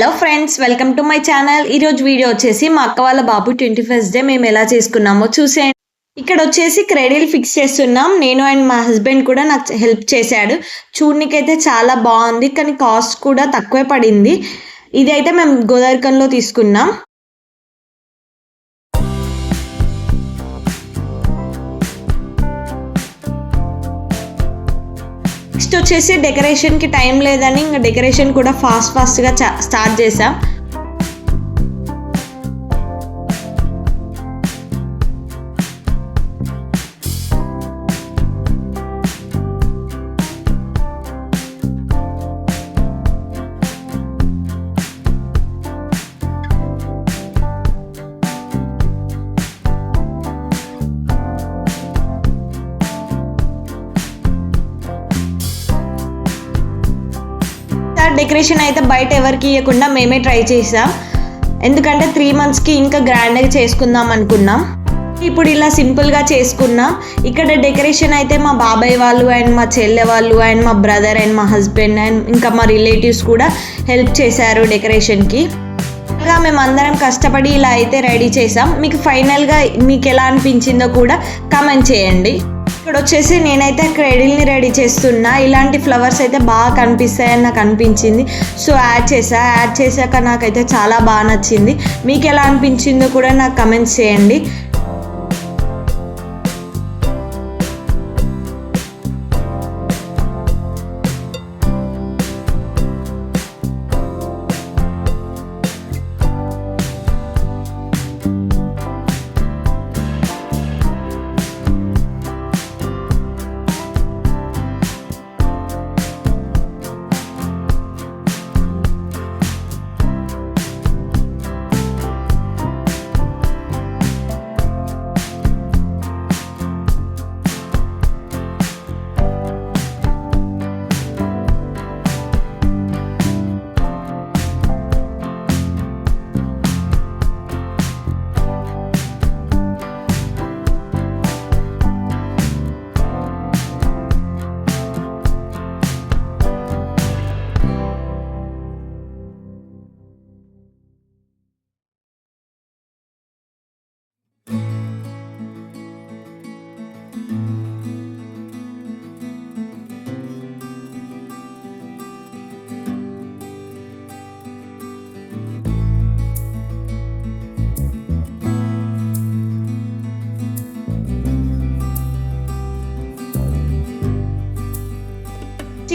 Hello friends, welcome to my channel. ఈరోజు video వచ్చేసి మా అక్క వాళ్ళ బాబు 21st డే మేము ఎలా చేసుకున్నామో చూసేయండి. ఇక్కడ వచ్చేసి క్రెడిల్ ఫిక్స్ చేస్తున్నాం. నేను అండ్ మా హస్బెండ్ కూడా నాకు హెల్ప్ చేశాడు. చూడనికైతే చాలా బాగుంది, కానీ కాస్ట్ కూడా తక్కువే పడింది. ఇది అయితే మేము గోదావరికంలో తీసుకున్నాం. నెక్స్ట్ వచ్చేసి డెకరేషన్కి టైం లేదని ఇంకా డెకరేషన్ కూడా ఫాస్ట్గా స్టార్ట్ చేసాం. డెకరేషన్ అయితే బయట ఎవరికి ఇవ్వకుండా మేమే ట్రై చేసాం, ఎందుకంటే 3 monthsకి ఇంకా గ్రాండ్గా చేసుకుందాం అనుకున్నాం. ఇప్పుడు ఇలా సింపుల్గా చేసుకున్నాం. ఇక్కడ డెకరేషన్ అయితే మా బాబాయ్ వాళ్ళు అండ్ మా చెల్లె వాళ్ళు అండ్ మా బ్రదర్ అండ్ మా హస్బెండ్ అండ్ ఇంకా మా రిలేటివ్స్ కూడా హెల్ప్ చేశారు డెకరేషన్కి. ఇంకా మేము అందరం కష్టపడి ఇలా అయితే రెడీ చేసాం. మీకు ఫైనల్గా మీకు ఎలా అనిపించిందో కూడా కామెంట్ చేయండి. ఇక్కడ వచ్చేసి నేనైతే క్రెడిల్ని రెడీ చేస్తున్నా. ఇలాంటి ఫ్లవర్స్ అయితే బాగా కనిపిస్తాయని నాకు అనిపించింది, సో యాడ్ చేశాక నాకైతే చాలా బాగా నచ్చింది. మీకు ఎలా అనిపించిందో కూడా నాకు కమెంట్స్ చేయండి.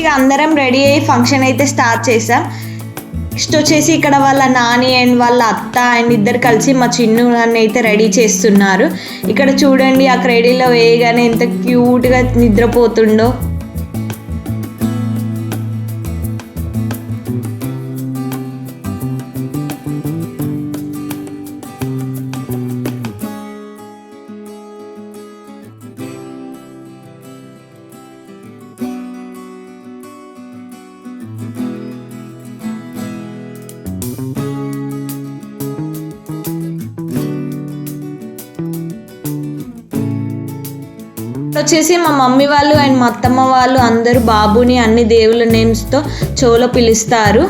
ఇక అందరం రెడీ అయ్యి ఫంక్షన్ అయితే స్టార్ట్ చేసాం. నెక్స్ట్ వచ్చేసి ఇక్కడ వాళ్ళ నాని అండ్ వాళ్ళ అత్త అండ్ ఇద్దరు కలిసి మా చిన్ను నన్ను అయితే రెడీ చేస్తున్నారు. ఇక్కడ చూడండి, ఆ క్రెడీలో వేయగానే ఎంత క్యూట్గా నిద్రపోతుండో. వచ్చేసి మా మమ్మీ వాళ్ళు అండ్ మా అత్తమ్మ వాళ్ళు అందరూ బాబుని అన్ని దేవుళ్ళ నేమ్స్తో చెవులో పిలుస్తారు.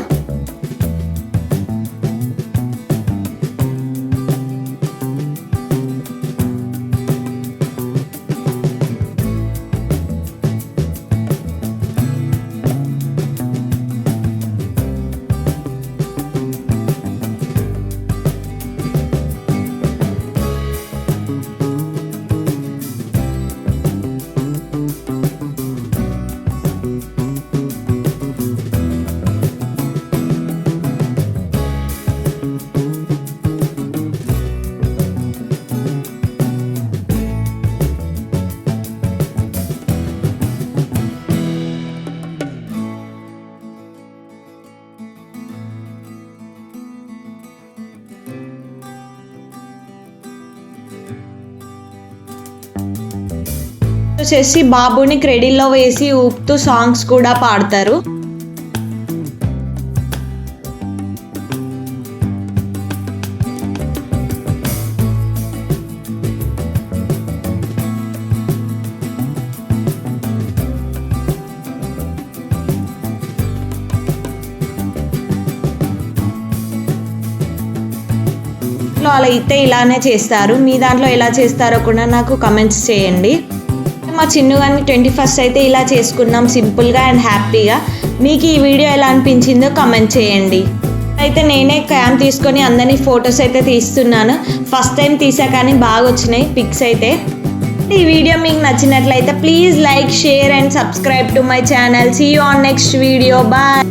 వచ్చేసి బాబుని క్రెడిల్లో వేసి ఊపుతూ సాంగ్స్ కూడా పాడతారు. అలా అయితే ఇలానే చేస్తారు. మీ దాంట్లో ఎలా చేస్తారో కూడా నాకు కమెంట్స్ చేయండి. మా చిన్ను కానీ 21st అయితే ఇలా చేసుకున్నాం సింపుల్గా అండ్ హ్యాపీగా. మీకు ఈ వీడియో ఎలా అనిపించిందో కమెంట్ చేయండి. అయితే నేనే క్యామ్ తీసుకొని అందరినీ ఫొటోస్ అయితే తీస్తున్నాను. ఫస్ట్ టైం తీసా కానీ బాగా వచ్చినాయి పిక్స్ అయితే. ఈ వీడియో మీకు నచ్చినట్లయితే please like, share and subscribe to my channel. See you on next video. Bye.